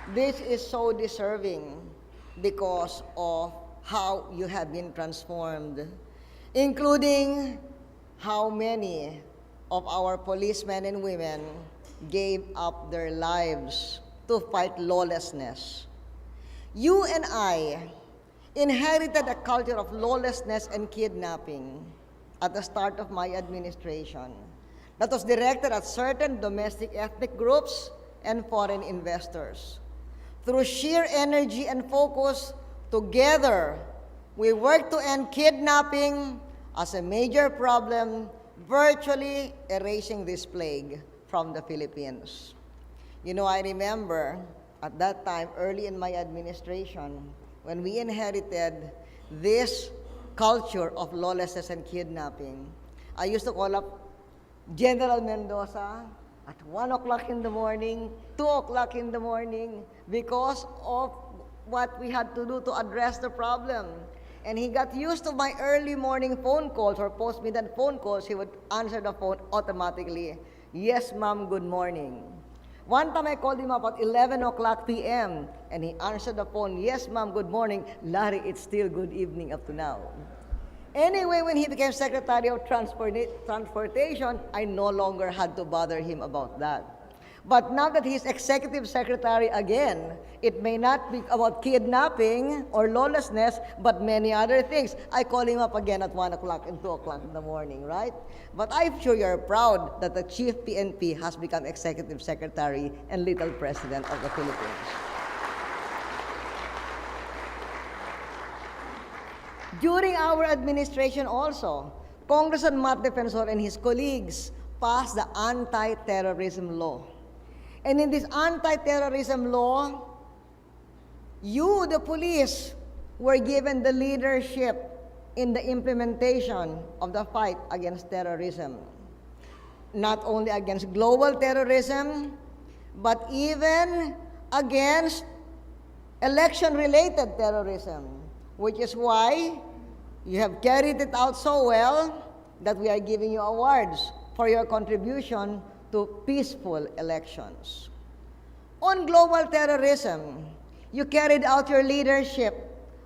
This is so deserving because of how you have been transformed, including how many of our policemen and women gave up their lives to fight lawlessness. You and I inherited a culture of lawlessness and kidnapping at the start of my administration that was directed at certain domestic ethnic groups and foreign investors. Through sheer energy and focus, together, we worked to end kidnapping as a major problem, virtually erasing this plague from the Philippines. You know, I remember at that time, early in my administration, when we inherited this culture of lawlessness and kidnapping, I used to call up General Mendoza at 1 o'clock in the morning, 2 o'clock in the morning, because of what we had to do to address the problem. And he got used to my early morning phone calls or post-midnight phone calls. He would answer the phone automatically. Yes, ma'am, good morning. One time I called him up at 11 o'clock p.m. and he answered the phone, yes, ma'am, good morning. Larry, it's still good evening up to now. Anyway, when he became Secretary of Transportation, I no longer had to bother him about that. But now that he's Executive Secretary again, it may not be about kidnapping or lawlessness, but many other things. I call him up again at 1 o'clock and 2 o'clock in the morning, right? But I'm sure you're proud that the Chief PNP has become Executive Secretary and Little President of the Philippines. During our administration also, Congressman Matt Defensor and his colleagues passed the anti-terrorism law. And in this anti-terrorism law, you, the police, were given the leadership in the implementation of the fight against terrorism. Not only against global terrorism, but even against election-related terrorism, which is why you have carried it out so well that we are giving you awards for your contribution to peaceful elections. On global terrorism, you carried out your leadership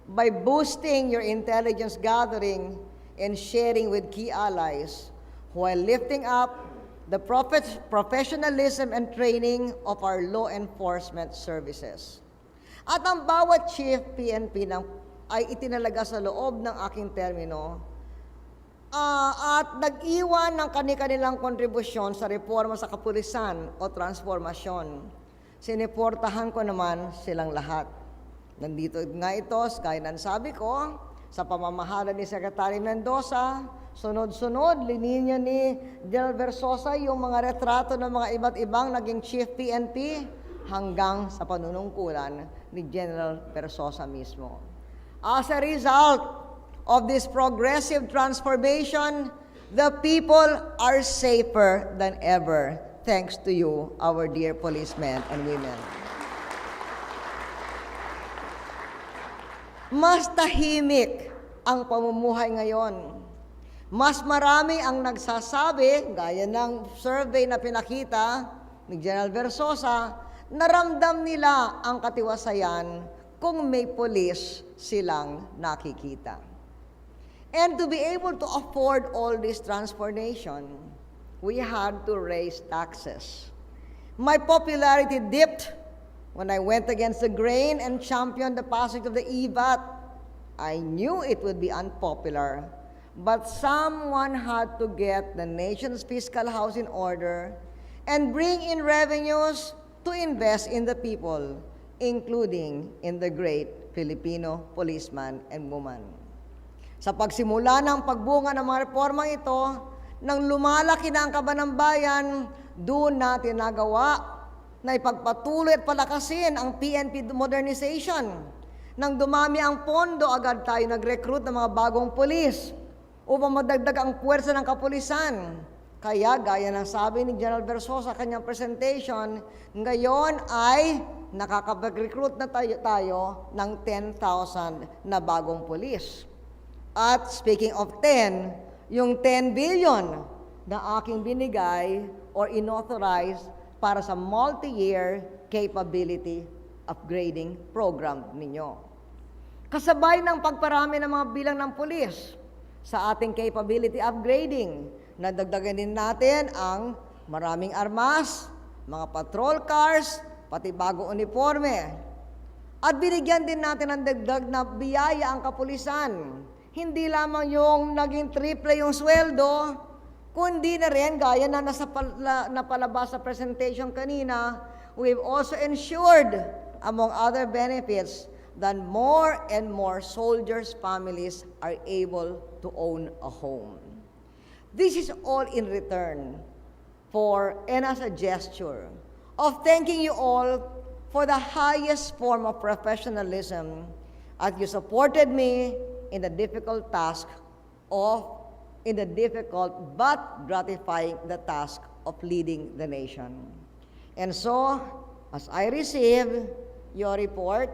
by boosting your intelligence gathering and sharing with key allies while lifting up the professionalism and training of our law enforcement services. At ang bawat Chief PNP ay itinalaga sa loob ng aking termino at nag-iwan ng kanilang kontribusyon sa reforma sa kapulisan o transformasyon. Siniportahan ko naman silang lahat. Nandito nga ito, gaya ng sabi ko, sa pamamahala ni Secretary Mendoza, sunod-sunod, lininyo ni General Versosa yung mga retrato ng mga iba't ibang naging Chief PNP hanggang sa panunungkulan ni General Versosa mismo. As a result of this progressive transformation, the people are safer than ever, thanks to you, our dear policemen and women. Mas tahimik ang pamumuhay ngayon. Mas marami ang nagsasabi, gaya ng survey na pinakita ni General Versosa, naramdam nila ang katiwasayan kung may police silang nakikita. And to be able to afford all this transformation, we had to raise taxes. My popularity dipped when I went against the grain and championed the passage of the EVAT. I knew it would be unpopular, but someone had to get the nation's fiscal house in order and bring in revenues to invest in the people, including in the great Filipino policeman and woman. Sa pagsimula ng pagbunga ng mga reformang ito, nang lumalaki na ang kaban ng bayan, doon natin nagawa na ipagpatuloy at palakasin ang PNP modernization. Nang dumami ang pondo, agad tayo nag-recruit ng mga bagong pulis upang madagdag ang puwersa ng kapulisan. Kaya, gaya ng sabi ni General Versosa sa kanyang presentation, ngayon ay nakakapag-recruit na tayo ng 10,000 na bagong pulis. At speaking of 10, yung 10 billion na aking binigay or inauthorize para sa multi-year capability upgrading program ninyo. Kasabay ng pagparami ng mga bilang ng pulis sa ating capability upgrading, nadagdagan din natin ang maraming armas, mga patrol cars, pati bagong uniforme. At binigyan din natin ng dagdag na biyaya ang kapulisan. Hindi lamang yung naging triple yung sweldo, kundi na rin, gaya na napalabas sa presentation kanina, we've also ensured, among other benefits, that more and more soldiers' families are able to own a home. This is all in return for and as a gesture of thanking you all for the highest form of professionalism as you supported me in the difficult but gratifying the task of leading the nation. And so, as I receive your report,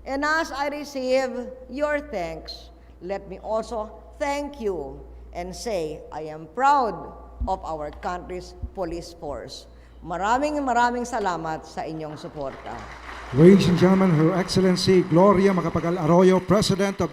and as I receive your thanks, let me also thank you and say I am proud of our country's police force. Maraming salamat sa inyong suporta. Ladies and gentlemen, Her Excellency Gloria Macapagal Arroyo, President of